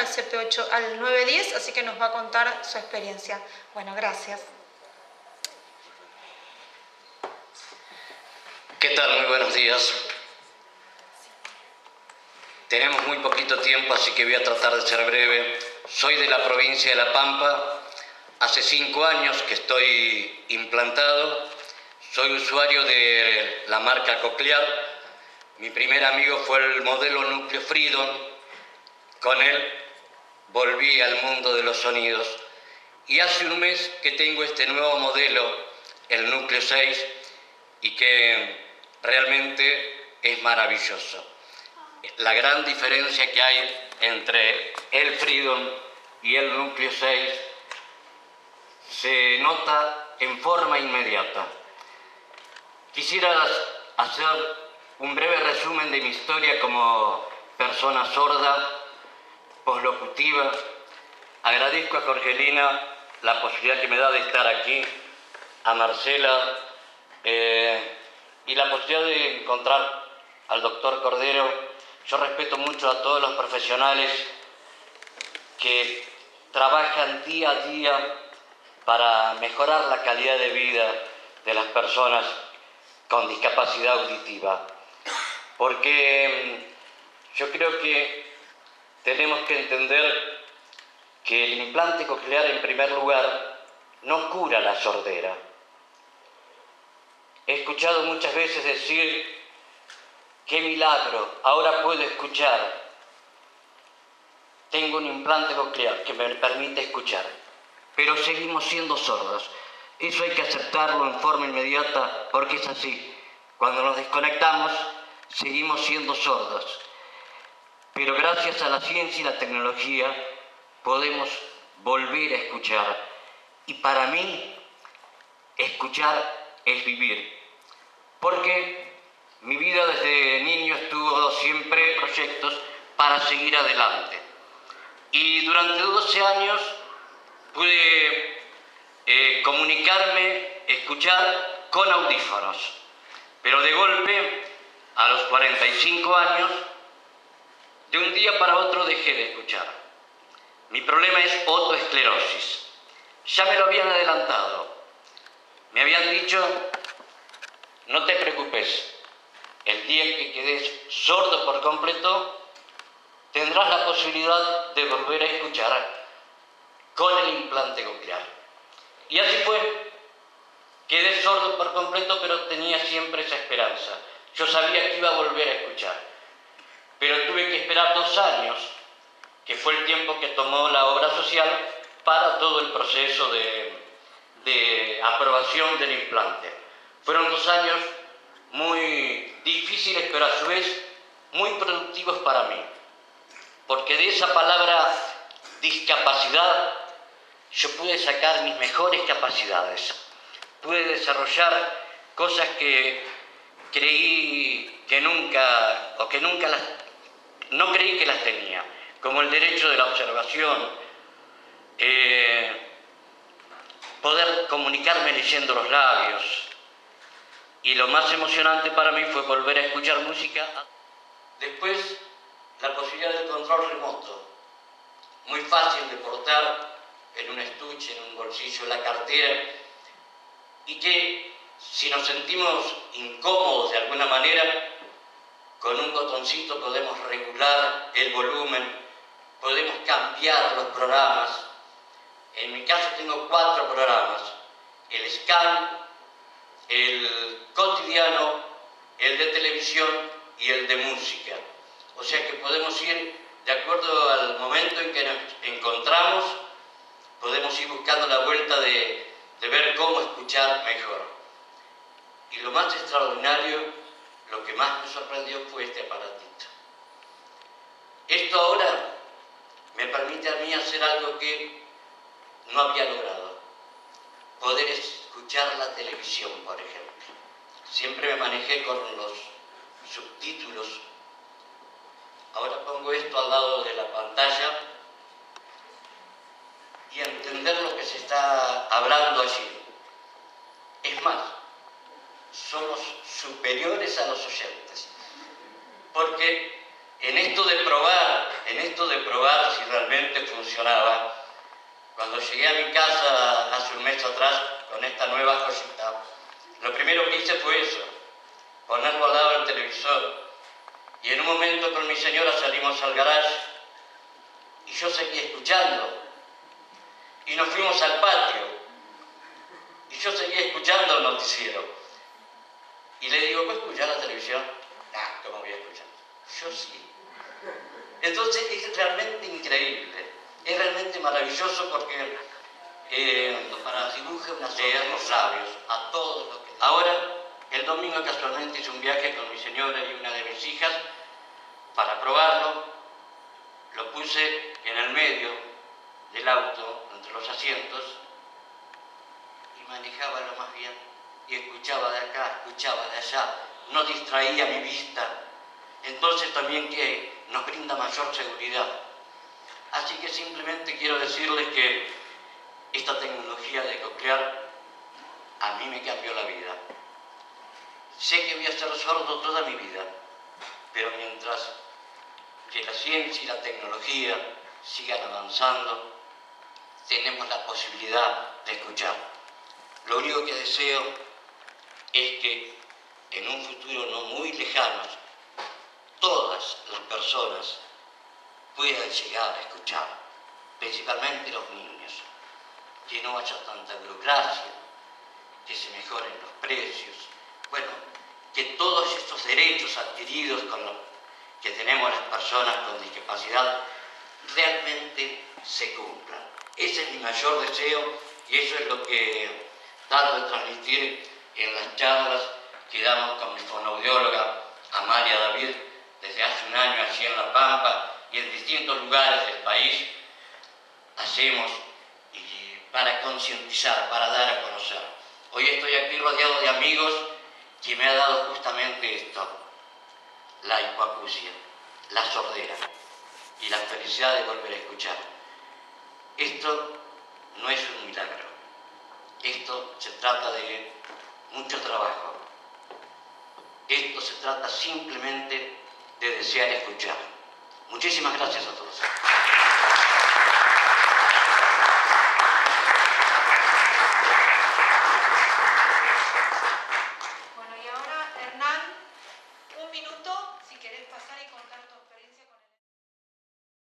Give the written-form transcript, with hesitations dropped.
al CP8, al 910, así que nos va a contar su experiencia. Bueno, gracias. ¿Qué tal? Muy buenos días. Tenemos muy poquito tiempo, así que voy a tratar de ser breve. Soy de la provincia de La Pampa. Hace 5 años que estoy implantado. Soy usuario de la marca Cochlear. Mi primer amigo fue el modelo Núcleo Freedom. Con él volví al mundo de los sonidos. Y hace un mes que tengo este nuevo modelo, el Núcleo 6, y que realmente es maravilloso. La gran diferencia que hay entre el Freedom y el Núcleo 6 se nota en forma inmediata. Quisiera hacer un breve resumen de mi historia como persona sorda, poslocutiva. Agradezco a Jorgelina la posibilidad que me da de estar aquí, a Marcela, y la posibilidad de encontrar al doctor Cordero. Yo respeto mucho a todos los profesionales que trabajan día a día para mejorar la calidad de vida de las personas con discapacidad auditiva. Porque yo creo que tenemos que entender que el implante coclear, en primer lugar, no cura la sordera. He escuchado muchas veces decir: ¡qué milagro! Ahora puedo escuchar. Tengo un implante coclear que me permite escuchar. Pero seguimos siendo sordos. Eso hay que aceptarlo en forma inmediata, porque es así. Cuando nos desconectamos, seguimos siendo sordos. Pero gracias a la ciencia y la tecnología, podemos volver a escuchar. Y para mí, escuchar es vivir. Porque mi vida desde niño estuvo siempre proyectos para seguir adelante. Y durante 12 años pude comunicarme, escuchar con audífonos. Pero de golpe, a los 45 años, de un día para otro dejé de escuchar. Mi problema es otoesclerosis. Ya me lo habían adelantado. Me habían dicho: no te preocupes, el día que quedes sordo por completo, tendrás la posibilidad de volver a escuchar con el implante coclear. Y así fue. Quedé sordo por completo, pero tenía siempre esa esperanza. Yo sabía que iba a volver a escuchar. Pero tuve que esperar 2 años, que fue el tiempo que tomó la obra social para todo el proceso de aprobación del implante. Fueron 2 años muy difíciles, pero a su vez muy productivos para mí. Porque de esa palabra discapacidad yo pude sacar mis mejores capacidades. Pude desarrollar cosas que creí que nunca, no creí que las tenía, como el derecho de la observación, poder comunicarme leyendo los labios. Y lo más emocionante para mí fue volver a escuchar música. Después, la posibilidad del control remoto, muy fácil de portar en un estuche, en un bolsillo de la cartera, y que si nos sentimos incómodos de alguna manera, con un botoncito podemos regular el volumen, podemos cambiar los programas. En mi caso tengo 4 programas: el scan, el cotidiano, el de televisión y el de música. O sea que podemos ir, de acuerdo al momento en que nos encontramos, podemos ir buscando la vuelta de ver cómo escuchar mejor. Y lo más extraordinario, lo que más me sorprendió, fue este aparatito. Esto ahora me permite a mí hacer algo que no había logrado: poder escuchar la televisión, por ejemplo. Siempre me manejé con los subtítulos. Ahora pongo esto al lado de la pantalla y entender lo que se está hablando allí. Es más, somos superiores a los oyentes. Porque en esto de probar si realmente funcionaba. Cuando llegué a mi casa hace un mes atrás con esta nueva joyita, lo primero que hice fue eso, ponerlo al lado del televisor. Y en un momento con mi señora salimos al garage y yo seguía escuchando. Y nos fuimos al patio y yo seguía escuchando el noticiero. Y le digo, ¿puedo escuchar la televisión? Nah, ¿cómo voy a escuchar? Yo sí. Entonces es realmente increíble, es realmente maravilloso porque para dibujar una sonrisa los labios a todos los que... Ahora, el domingo casualmente hice un viaje con mi señora y una de mis hijas para probarlo. Lo puse en el medio del auto, entre los asientos, y manejaba lo más bien. Y escuchaba de acá, escuchaba de allá, no distraía mi vista. Entonces también que nos brinda mayor seguridad. Así que simplemente quiero decirles que esta tecnología de coclear a mí me cambió la vida. Sé que voy a ser sordo toda mi vida, pero mientras que la ciencia y la tecnología sigan avanzando, tenemos la posibilidad de escuchar. Lo único que deseo es que en un futuro no muy lejano, todas las personas puedan llegar a escuchar, principalmente los niños, que no haya tanta burocracia, que se mejoren los precios, bueno, que todos estos derechos adquiridos que tenemos las personas con discapacidad realmente se cumplan. Ese es mi mayor deseo y eso es lo que trato de transmitir en las charlas que damos con mi fonoaudióloga Amalia David desde hace un año allí en La Pampa y en distintos lugares del país hacemos para concientizar, para dar a conocer. Hoy estoy aquí rodeado de amigos que me han dado justamente esto, la hipoacusia, la sordera y la felicidad de volver a escuchar. Esto no es un milagro, esto se trata de mucho trabajo, esto se trata simplemente de desear escuchar. Muchísimas gracias a todos.